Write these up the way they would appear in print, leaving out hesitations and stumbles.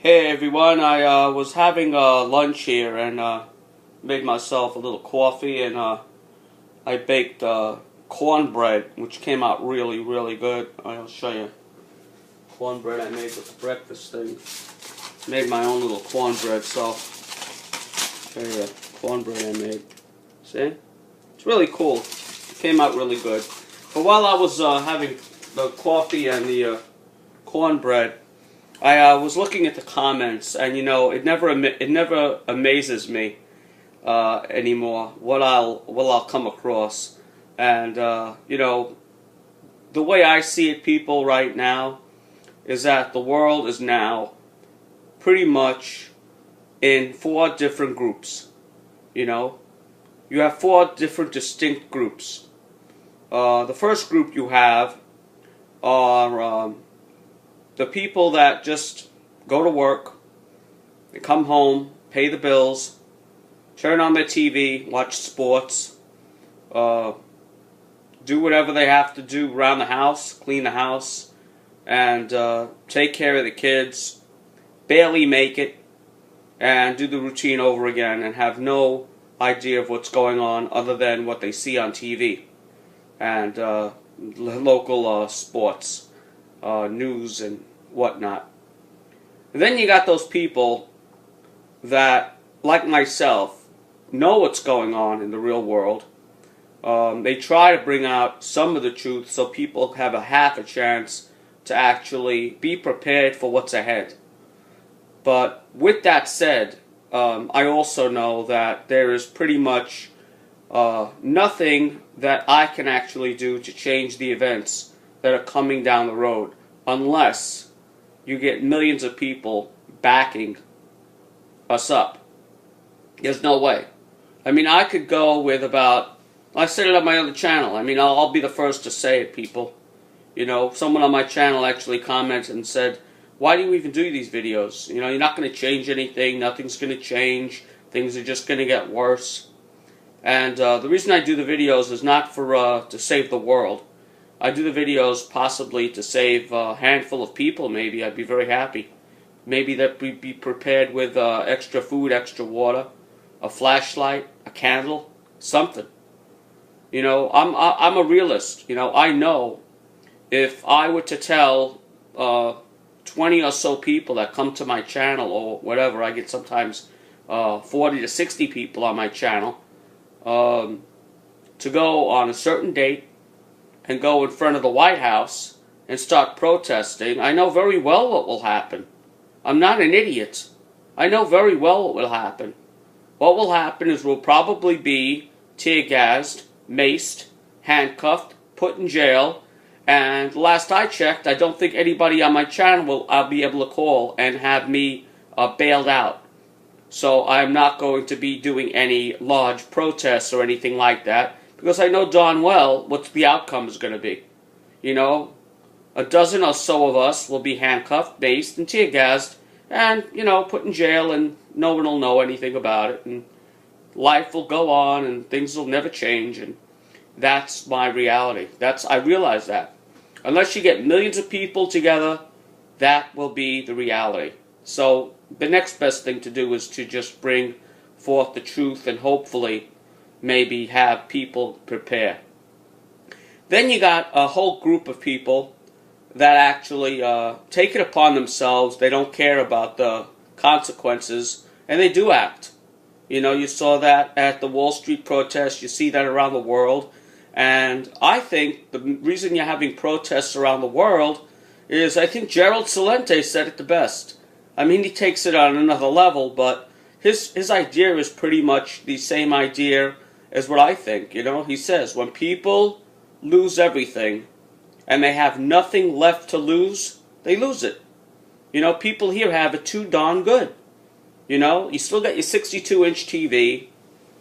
Hey everyone, I was having lunch here and made myself a little coffee and I baked cornbread, which came out really, really good. I'll show you. Cornbread I made with the breakfast thing. Made my own little cornbread, so show you the cornbread I made. See? It's really cool. It came out really good. But while I was having the coffee and the cornbread, I was looking at the comments, and you know, it never amazes me anymore what I'll come across, and you know, the way I see it, people, right now, is that the world is now pretty much in 4 different groups. You know, you have 4 different distinct groups. The first group you have are the people that just go to work, they come home, pay the bills, turn on their TV, watch sports, do whatever they have to do around the house, clean the house, and take care of the kids, barely make it, and do the routine over again and have no idea of what's going on other than what they see on TV and local sports, news, and whatnot. And then you got those people that, like myself, know what's going on in the real world. They try to bring out some of the truth so people have a half a chance to actually be prepared for what's ahead. But with that said, I also know that there is pretty much nothing that I can actually do to change the events that are coming down the road, unless you get millions of people backing us up. There's no way. I mean, I could go with about, I said it on my other channel, I mean, I'll be the first to say it, people. You know, someone on my channel actually commented and said, why do you even do these videos? You know, you're not going to change anything, nothing's going to change, things are just going to get worse. And the reason I do the videos is not for to save the world. I do the videos possibly to save a handful of people, maybe. I'd be very happy. Maybe that we'd be prepared with extra food, extra water, a flashlight, a candle, something. You know, I'm a realist. You know, I know if I were to tell 20 or so people that come to my channel or whatever, I get sometimes 40 to 60 people on my channel, to go on a certain date and go in front of the White House and start protesting, I know very well what will happen. I'm not an idiot. I know very well what will happen. What will happen is we'll probably be tear-gassed, maced, handcuffed, put in jail, and last I checked, I don't think anybody on my channel I'll be able to call and have me bailed out. So I'm not going to be doing any large protests or anything like that, because I know darn well what the outcome is going to be. You know, a dozen or so of us will be handcuffed, maced, and tear-gassed, and, you know, put in jail, and no one will know anything about it, and life will go on, and things will never change, and that's my reality. I realize that. Unless you get millions of people together, that will be the reality. So the next best thing to do is to just bring forth the truth and hopefully maybe have people prepare. Then you got a whole group of people that actually take it upon themselves. They don't care about the consequences, and they do act. You know, you saw that at the Wall Street protests. You see that around the world. And I think the reason you're having protests around the world is, I think Gerald Celente said it the best. I mean, he takes it on another level, but his idea is pretty much the same idea as what I think. You know, he says, when people lose everything and they have nothing left to lose, they lose it. You know, people here have it too darn good. You know, you still got your 62-inch TV,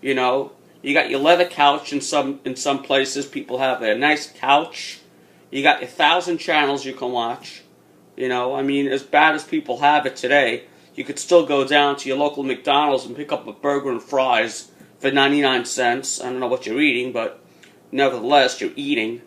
you know, you got your leather couch in some places. People have their nice couch. You got your 1,000 channels you can watch. You know, I mean, as bad as people have it today, you could still go down to your local McDonald's and pick up a burger and fries for 99 cents. I don't know what you're eating, but nevertheless, you're eating.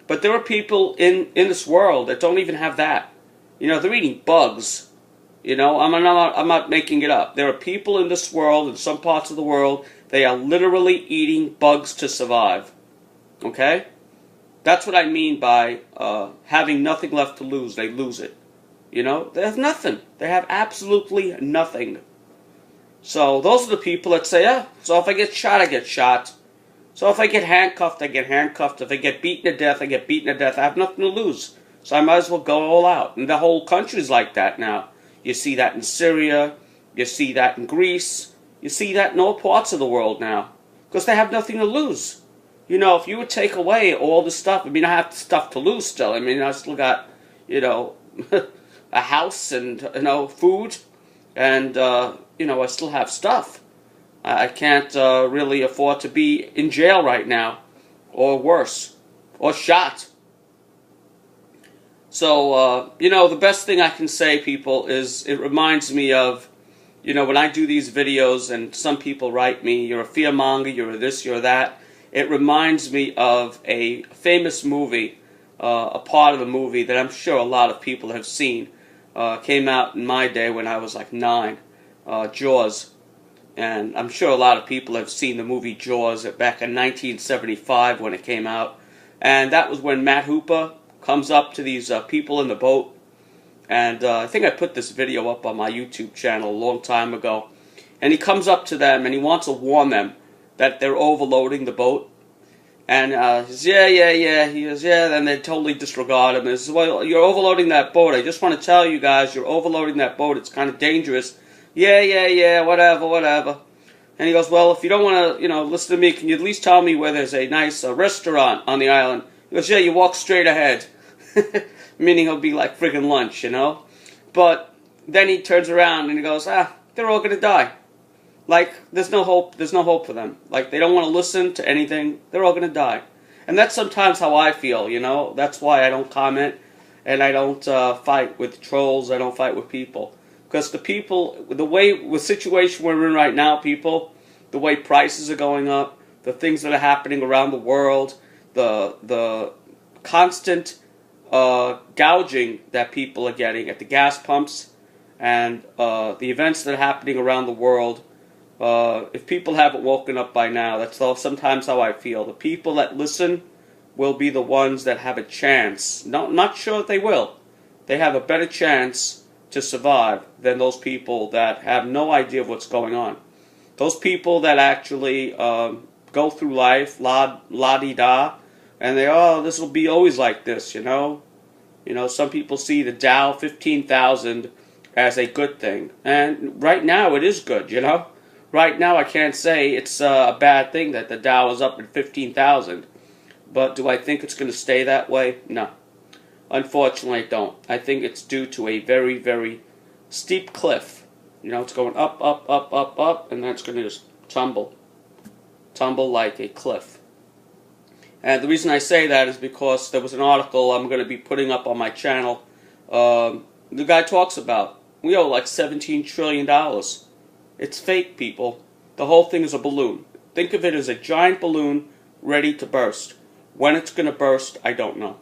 But there are people in this world that don't even have that. You know, they're eating bugs. You know, I'm not making it up. There are people in this world, in some parts of the world, they are literally eating bugs to survive. Okay? That's what I mean by having nothing left to lose. They lose it. You know, they have nothing. They have absolutely nothing. So those are the people that say, so if I get shot, I get shot. So if I get handcuffed, I get handcuffed. If I get beaten to death, I get beaten to death. I have nothing to lose. So I might as well go all out. And the whole country's like that now. You see that in Syria. You see that in Greece. You see that in all parts of the world now. Because they have nothing to lose. You know, if you would take away all the stuff, I mean, I have stuff to lose still. I mean, I still got, you know, a house and, you know, food. And, you know, I still have stuff. I can't really afford to be in jail right now. Or worse. Or shot. So, you know, the best thing I can say, people, is it reminds me of, you know, when I do these videos and some people write me, you're a fearmonger, you're this, you're that. It reminds me of a famous movie, a part of a movie that I'm sure a lot of people have seen. Came out in my day when I was like 9, Jaws. And I'm sure a lot of people have seen the movie Jaws back in 1975 when it came out. And that was when Matt Hooper comes up to these people in the boat. And I think I put this video up on my YouTube channel a long time ago. And he comes up to them and he wants to warn them that they're overloading the boat. And he says, yeah. He goes, yeah. Then they totally disregard him. And he says, well, you're overloading that boat. I just want to tell you guys, you're overloading that boat. It's kind of dangerous. Yeah, whatever. And he goes, well, if you don't want to, you know, listen to me, can you at least tell me where there's a nice restaurant on the island? He goes, yeah, you walk straight ahead. Meaning it'll be like friggin' lunch, you know? But then he turns around and he goes, they're all going to die. Like, there's no hope for them. Like, they don't want to listen to anything. They're all going to die. And that's sometimes how I feel, you know? That's why I don't comment and I don't fight with trolls. I don't fight with people. Because the people, the situation we're in right now, people, the way prices are going up, the things that are happening around the world, the constant gouging that people are getting at the gas pumps, and the events that are happening around the world, if people haven't woken up by now, that's sometimes how I feel. The people that listen will be the ones that have a chance. Not sure they will. They have a better chance to survive than those people that have no idea of what's going on. Those people that actually go through life, la-di-da, and this will be always like this, you know? You know, some people see the Dow 15,000 as a good thing. And right now it is good, you know? Right now I can't say it's a bad thing that the Dow is up at 15,000. But do I think it's going to stay that way? No. Unfortunately, I don't. I think it's due to a very, very steep cliff. You know, it's going up, and then it's going to just tumble. Tumble like a cliff. And the reason I say that is because there was an article I'm going to be putting up on my channel. The guy talks about, we owe like $17 trillion. It's fake, people. The whole thing is a balloon. Think of it as a giant balloon ready to burst. When it's going to burst, I don't know.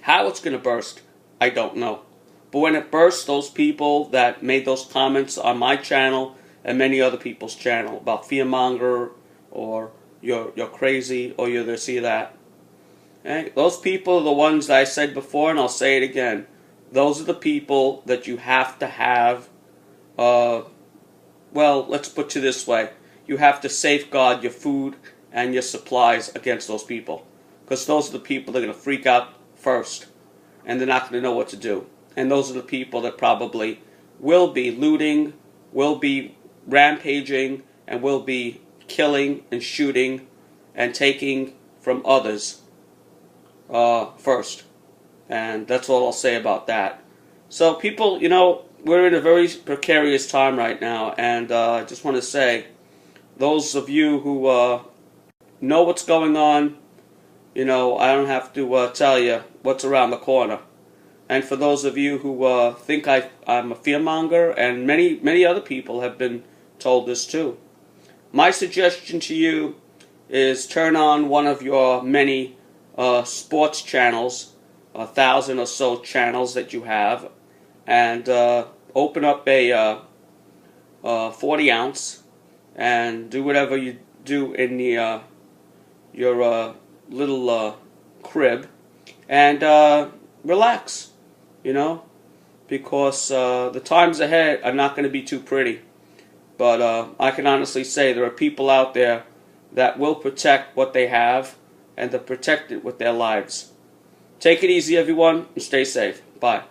How it's going to burst, I don't know. But when it bursts, those people that made those comments on my channel and many other people's channel about fearmonger or you're crazy or you're this, you're that. Okay? Those people are the ones that I said before, and I'll say it again. Those are the people that you have to have, well, let's put it this way. You have to safeguard your food and your supplies against those people. Because those are the people that are going to freak out first, and they're not going to know what to do. And those are the people that probably will be looting, will be rampaging, and will be killing and shooting and taking from others first. And that's all I'll say about that. So people, you know, we're in a very precarious time right now, and I just want to say, those of you who know what's going on, you know, I don't have to tell you what's around the corner. And for those of you who think I'm a fearmonger, and many other people have been told this too, my suggestion to you is turn on one of your many sports channels, 1,000 or so channels that you have, and open up a 40 ounce and do whatever you do in the your little crib and relax, you know, because the times ahead are not going to be too pretty. But I can honestly say there are people out there that will protect what they have, and they'll protect it with their lives. Take it easy, everyone, and stay safe. Bye.